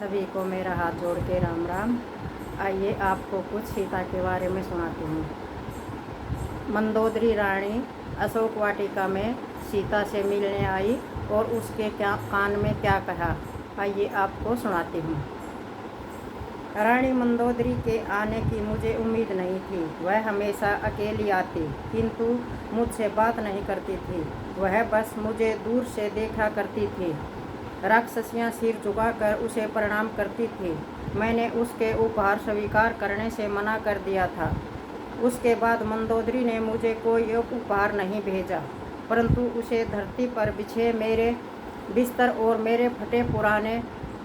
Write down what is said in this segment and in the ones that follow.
सभी को मेरा हाथ जोड़ के राम राम। आइए आपको कुछ सीता के बारे में सुनाती हूँ। मंदोदरी रानी अशोक वाटिका में सीता से मिलने आई और उसके कान में क्या कहा, आइए आपको सुनाती हूँ। रानी मंदोदरी के आने की मुझे उम्मीद नहीं थी। वह हमेशा अकेली आती, किंतु मुझसे बात नहीं करती थी। वह बस मुझे दूर से देखा करती थी। राक्षसियाँ सिर झुकाकर उसे प्रणाम करती थी। मैंने उसके उपहार स्वीकार करने से मना कर दिया था। उसके बाद मंदोदरी ने मुझे कोई उपहार नहीं भेजा, परंतु उसे धरती पर बिछे मेरे बिस्तर और मेरे फटे पुराने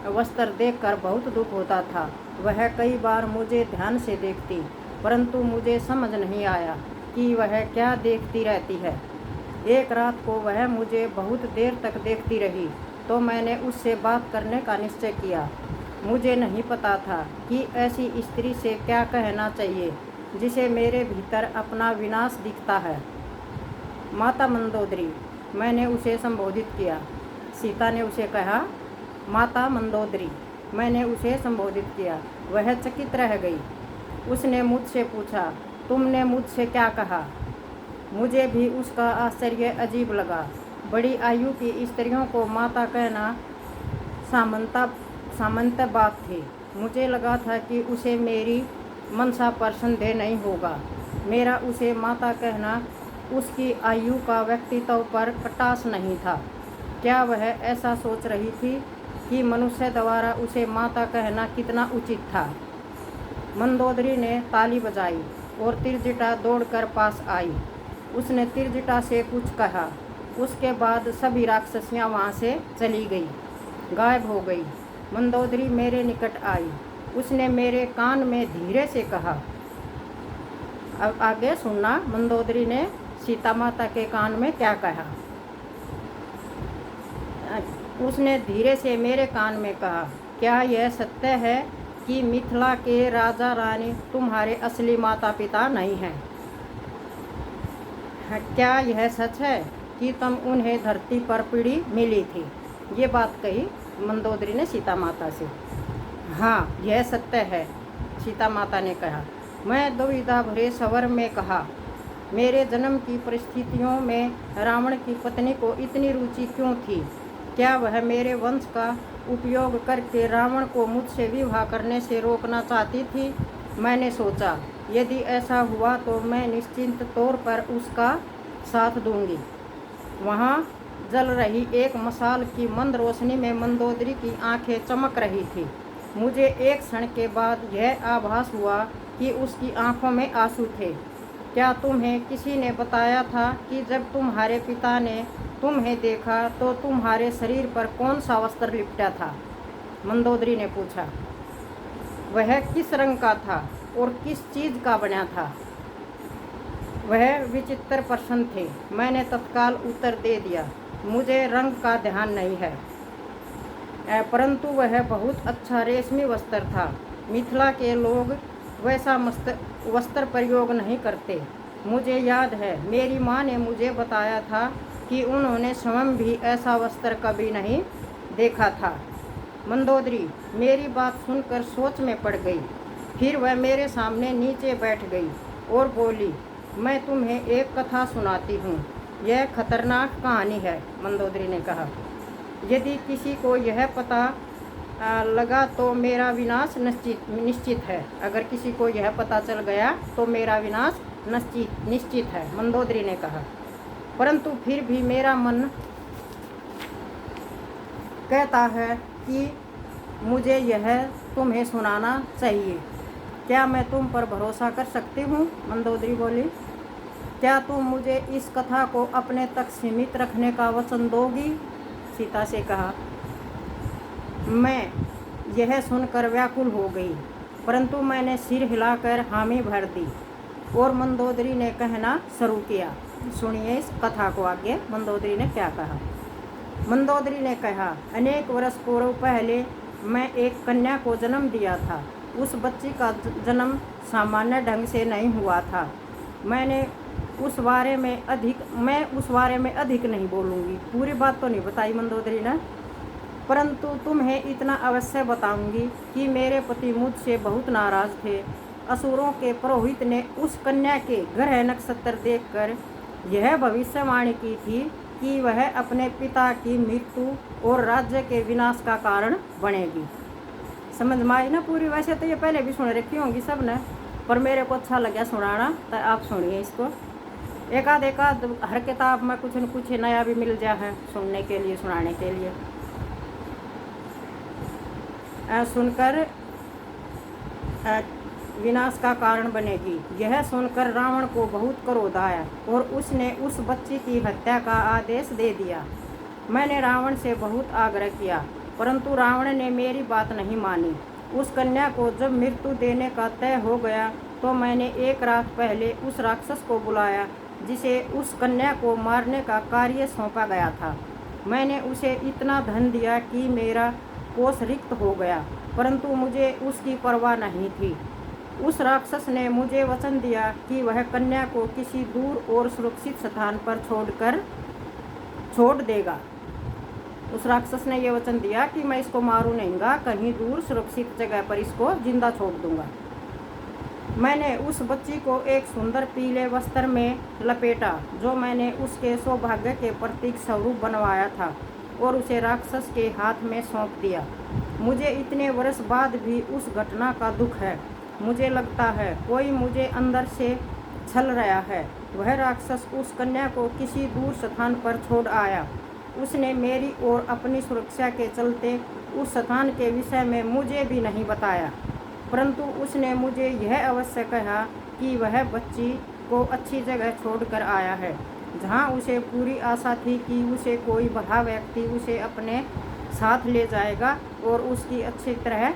वस्त्र देखकर बहुत दुख होता था। वह कई बार मुझे ध्यान से देखती, परंतु मुझे समझ नहीं आया कि वह क्या देखती रहती है। एक रात को वह मुझे बहुत देर तक देखती रही, तो मैंने उससे बात करने का निश्चय किया। मुझे नहीं पता था कि ऐसी स्त्री से क्या कहना चाहिए जिसे मेरे भीतर अपना विनाश दिखता है। माता मंदोदरी, मैंने उसे संबोधित किया। सीता ने उसे कहा, माता मंदोदरी, मैंने उसे संबोधित किया। वह चकित रह गई। उसने मुझसे पूछा, तुमने मुझसे क्या कहा? मुझे भी उसका आश्चर्य अजीब लगा। बड़ी आयु की स्त्रियों को माता कहना सामान्य बात थी। मुझे लगा था कि उसे मेरी मनसा पर संदेह नहीं होगा। मेरा उसे माता कहना उसकी आयु का व्यक्तित्व पर कटाक्ष नहीं था। क्या वह ऐसा सोच रही थी कि मनुष्य द्वारा उसे माता कहना कितना उचित था? मंदोदरी ने ताली बजाई और त्रिजटा दौड़कर पास आई। उसने त्रिजटा से कुछ कहा। उसके बाद सभी राक्षसियाँ वहाँ से चली गई, गायब हो गई। मंदोदरी मेरे निकट आई। उसने मेरे कान में धीरे से कहा। अब आगे सुनना, मंदोदरी ने सीता माता के कान में क्या कहा। उसने धीरे से मेरे कान में कहा, क्या यह सत्य है कि मिथिला के राजा रानी तुम्हारे असली माता पिता नहीं हैं? क्या यह सच है कि तुम उन्हें धरती पर पीढ़ी मिली थी? ये बात कही मंदोदरी ने सीता माता से। हाँ, यह सत्य है, सीता माता ने कहा। मैं दुविधा भरे स्वर में कहा, मेरे जन्म की परिस्थितियों में रावण की पत्नी को इतनी रुचि क्यों थी? क्या वह मेरे वंश का उपयोग करके रावण को मुझसे विवाह करने से रोकना चाहती थी? मैंने सोचा, यदि ऐसा हुआ तो मैं निश्चित तौर पर उसका साथ दूंगी। वहाँ जल रही एक मशाल की मंद रोशनी में मंदोदरी की आंखें चमक रही थी। मुझे एक क्षण के बाद यह आभास हुआ कि उसकी आंखों में आंसू थे। क्या तुम्हें किसी ने बताया था कि जब तुम्हारे पिता ने तुम्हें देखा तो तुम्हारे शरीर पर कौन सा वस्त्र लिपटा था? मंदोदरी ने पूछा। वह किस रंग का था और किस चीज़ का बना था? वह विचित्र प्रश्न थे। मैंने तत्काल उत्तर दे दिया, मुझे रंग का ध्यान नहीं है, परंतु वह बहुत अच्छा रेशमी वस्त्र था। मिथिला के लोग वैसा वस्त्र प्रयोग नहीं करते। मुझे याद है, मेरी माँ ने मुझे बताया था कि उन्होंने स्वयं भी ऐसा वस्त्र कभी नहीं देखा था। मंदोदरी मेरी बात सुनकर सोच में पड़ गई। फिर वह मेरे सामने नीचे बैठ गई और बोली, मैं तुम्हें एक कथा सुनाती हूँ। यह खतरनाक कहानी है, मंदोदरी ने कहा। यदि किसी को यह पता लगा तो मेरा विनाश निश्चित है। अगर किसी को यह पता चल गया तो मेरा विनाश निश्चित है, मंदोदरी ने कहा। परंतु फिर भी मेरा मन कहता है कि मुझे यह तुम्हें सुनाना चाहिए। क्या मैं तुम पर भरोसा कर सकती हूँ? मंदोदरी बोली। क्या तुम मुझे इस कथा को अपने तक सीमित रखने का वचन दोगी? सीता से कहा। मैं यह सुनकर व्याकुल हो गई, परंतु मैंने सिर हिलाकर हामी भर दी और मंदोदरी ने कहना शुरू किया। सुनिए इस कथा को आगे मंदोदरी ने क्या कहा। मंदोदरी ने कहा, अनेक वर्ष पूर्व पहले मैं एक कन्या को जन्म दिया था। उस बच्ची का जन्म सामान्य ढंग से नहीं हुआ था। मैं उस बारे में अधिक नहीं बोलूँगी। पूरी बात तो नहीं बताई मंदोदरी ने। परंतु तुम्हें इतना अवश्य बताऊंगी कि मेरे पति मुझसे बहुत नाराज थे। असुरों के पुरोहित ने उस कन्या के ग्रह नक्षत्र देखकर यह भविष्यवाणी की थी कि वह अपने पिता की मृत्यु और राज्य के विनाश का कारण बनेगी। समझ में आई ना पूरी? वैसे तो ये पहले भी सुन रखी होंगी सब ने, पर मेरे को अच्छा लगा सुनाना, तो आप सुनिए इसको। एक आध हर किताब में कुछ न कुछ नया भी मिल जाए है सुनने के लिए, सुनाने के लिए। सुनकर विनाश का कारण बनेगी। यह सुनकर रावण को बहुत क्रोध आया और उसने उस बच्ची की हत्या का आदेश दे दिया। मैंने रावण से बहुत आग्रह किया, परंतु रावण ने मेरी बात नहीं मानी। उस कन्या को जब मृत्यु देने का तय हो गया तो मैंने एक रात पहले उस राक्षस को बुलाया जिसे उस कन्या को मारने का कार्य सौंपा गया था। मैंने उसे इतना धन दिया कि मेरा कोष रिक्त हो गया, परंतु मुझे उसकी परवाह नहीं थी। उस राक्षस ने मुझे वचन दिया कि वह कन्या को किसी दूर और सुरक्षित स्थान पर छोड़ देगा। उस राक्षस ने यह वचन दिया कि मैं इसको मारू नहींगा, कहीं दूर सुरक्षित जगह पर इसको जिंदा छोड़ दूंगा। मैंने उस बच्ची को एक सुंदर पीले वस्त्र में लपेटा जो मैंने उसके सौभाग्य के प्रतीक स्वरूप बनवाया था, और उसे राक्षस के हाथ में सौंप दिया। मुझे इतने वर्ष बाद भी उस घटना का दुख है। मुझे लगता है कोई मुझे अंदर से छल रहा है। वह राक्षस उस कन्या को किसी दूर स्थान पर छोड़ आया। उसने मेरी और अपनी सुरक्षा के चलते उस स्थान के विषय में मुझे भी नहीं बताया, परंतु उसने मुझे यह अवश्य कहा कि वह बच्ची को अच्छी जगह छोड़कर आया है, जहां उसे पूरी आशा थी कि उसे कोई भला व्यक्ति उसे अपने साथ ले जाएगा और उसकी अच्छी तरह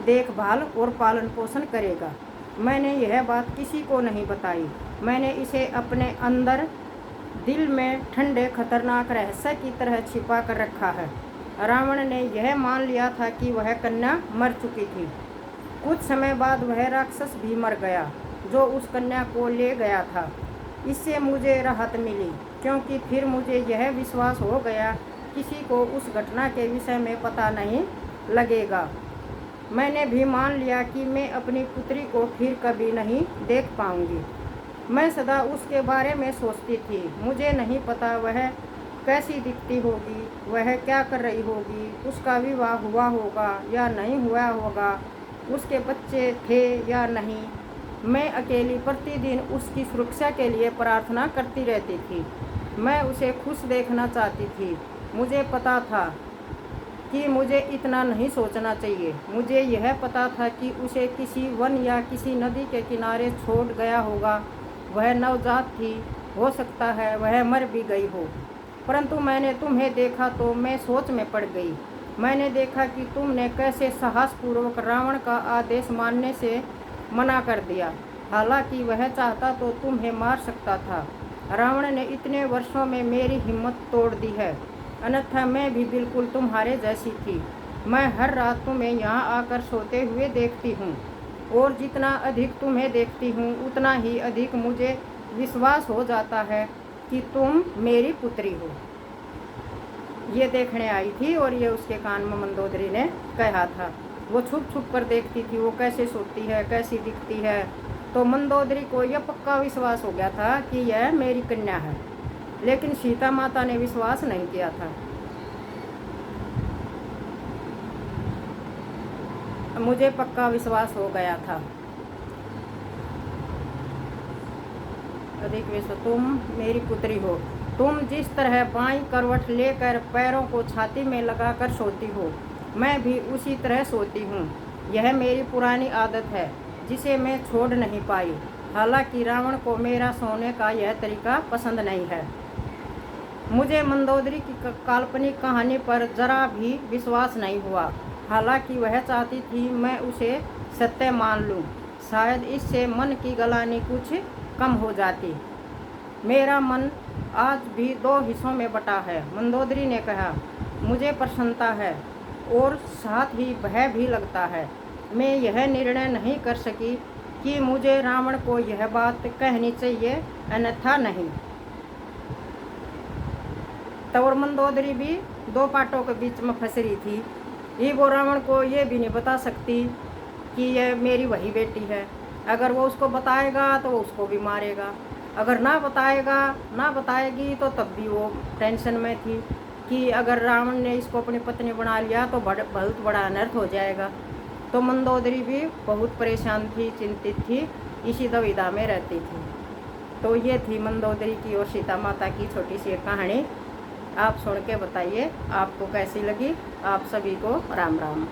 देखभाल और पालन पोषण करेगा। मैंने यह बात किसी को नहीं बताई। मैंने इसे अपने अंदर दिल में ठंडे खतरनाक रहस्य की तरह छिपा कर रखा है। रावण ने यह मान लिया था कि वह कन्या मर चुकी थी। कुछ समय बाद वह राक्षस भी मर गया जो उस कन्या को ले गया था। इससे मुझे राहत मिली, क्योंकि फिर मुझे यह विश्वास हो गया किसी को उस घटना के विषय में पता नहीं लगेगा। मैंने भी मान लिया कि मैं अपनी पुत्री को फिर कभी नहीं देख पाऊंगी। मैं सदा उसके बारे में सोचती थी। मुझे नहीं पता वह कैसी दिखती होगी, वह क्या कर रही होगी, उसका विवाह हुआ होगा या नहीं हुआ होगा, उसके बच्चे थे या नहीं। मैं अकेली प्रतिदिन उसकी सुरक्षा के लिए प्रार्थना करती रहती थी। मैं उसे खुश देखना चाहती थी। मुझे पता था कि मुझे इतना नहीं सोचना चाहिए। मुझे यह पता था कि उसे किसी वन या किसी नदी के किनारे छोड़ गया होगा। वह नवजात थी, हो सकता है वह मर भी गई हो। परंतु मैंने तुम्हें देखा तो मैं सोच में पड़ गई। मैंने देखा कि तुमने कैसे साहसपूर्वक रावण का आदेश मानने से मना कर दिया। हालांकि वह चाहता तो तुम्हें मार सकता था। रावण ने इतने वर्षों में मेरी हिम्मत तोड़ दी है, अन्यथा मैं भी बिल्कुल तुम्हारे जैसी थी। मैं हर रात तुम्हें यहाँ आकर सोते हुए देखती हूँ, और जितना अधिक तुम्हें देखती हूँ उतना ही अधिक मुझे विश्वास हो जाता है कि तुम मेरी पुत्री हो। ये देखने आई थी और ये उसके कान में मंदोदरी ने कहा था। वो छुप छुप कर देखती थी वो कैसे सोती है, कैसी दिखती है। तो मंदोदरी को यह पक्का विश्वास हो गया था कि यह मेरी कन्या है, लेकिन सीता माता ने विश्वास नहीं किया था। मुझे पक्का विश्वास हो गया था। अधिक विश्वास, तुम मेरी पुत्री हो। तुम जिस तरह बाईं करवट लेकर पैरों को छाती में लगाकर सोती हो, मैं भी उसी तरह सोती हूँ। यह मेरी पुरानी आदत है जिसे मैं छोड़ नहीं पाई। हालांकि रावण को मेरा सोने का यह तरीका पसंद नहीं है। मुझे मंदोदरी की काल्पनिक कहानी पर जरा भी विश्वास नहीं हुआ। हालांकि वह चाहती थी मैं उसे सत्य मान लूं। शायद इससे मन की गलानी कुछ कम हो जाती। मेरा मन आज भी दो हिस्सों में बटा है, मंदोदरी ने कहा। मुझे प्रसन्नता है और साथ ही भय भी लगता है। मैं यह निर्णय नहीं कर सकी कि मुझे रावण को यह बात कहनी चाहिए, अन्यथा नहीं। तो और मंदोदरी भी दो पाटों के बीच में फंस रही थी। ये वो रावण को ये भी नहीं बता सकती कि ये मेरी वही बेटी है। अगर वो उसको बताएगा तो वो उसको भी मारेगा, अगर ना बताएगा ना बताएगी तो तब भी वो टेंशन में थी कि अगर रावण ने इसको अपनी पत्नी बना लिया तो बहुत बड़ा अनर्थ हो जाएगा। तो मंदोदरी भी बहुत परेशान थी, चिंतित थी, इसी दुविधा में रहती थी। तो ये थी मंदोदरी की और सीता माता की छोटी सी एक कहानी। आप सुन के बताइए आपको कैसी लगी। आप सभी को राम राम।